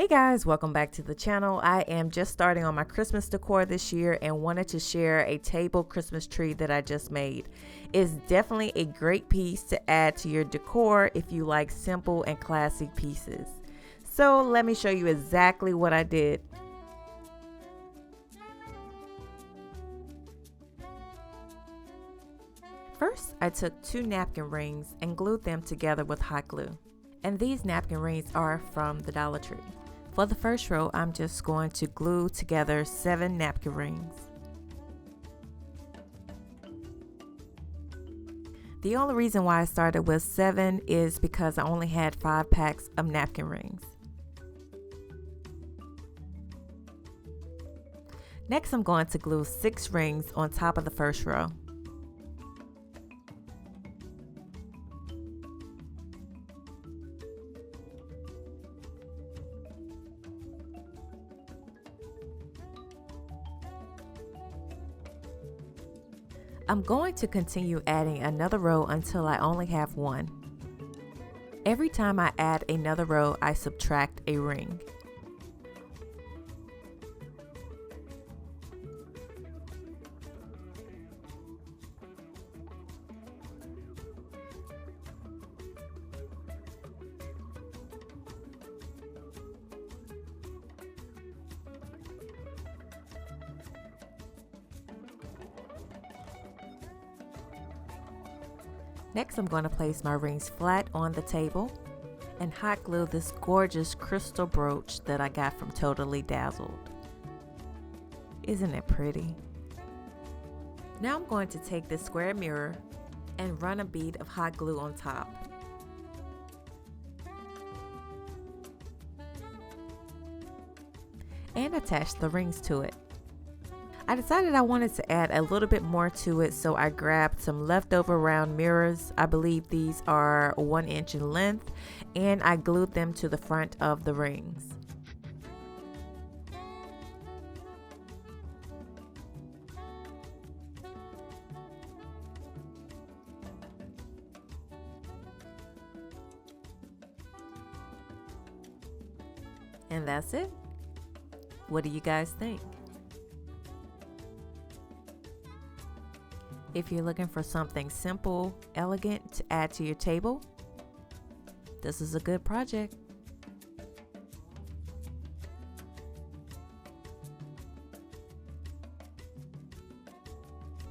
Hey guys, welcome back to the channel. I am just starting on my Christmas decor this year and wanted to share a table Christmas tree that I just made. It's definitely a great piece to add to your decor if you like simple and classic pieces. So let me show you exactly what I did. First, I took 2 napkin rings and glued them together with hot glue. And these napkin rings are from the Dollar Tree. For the first row, I'm just going to glue together 7 napkin rings. The only reason why I started with 7 is because I only had 5 packs of napkin rings. Next, I'm going to glue 6 rings on top of the first row. I'm going to continue adding another row until I only have 1. Every time I add another row, I subtract a ring. Next, I'm going to place my rings flat on the table and hot glue this gorgeous crystal brooch that I got from Totally Dazzled. Isn't it pretty? Now I'm going to take this square mirror and run a bead of hot glue on top. And attach the rings to it. I decided I wanted to add a little bit more to it, so I grabbed some leftover round mirrors. I believe these are 1 inch in length, and I glued them to the front of the rings. And that's it. What do you guys think? If you're looking for something simple, elegant to add to your table, this is a good project.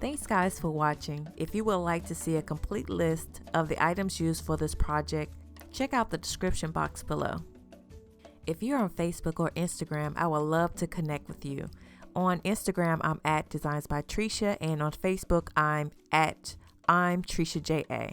Thanks guys for watching. If you would like to see a complete list of the items used for this project, check out the description box below. If you're on Facebook or Instagram, I would love to connect with you. On Instagram, I'm at Designs by Trisha, and on Facebook, I'm Trisha JA.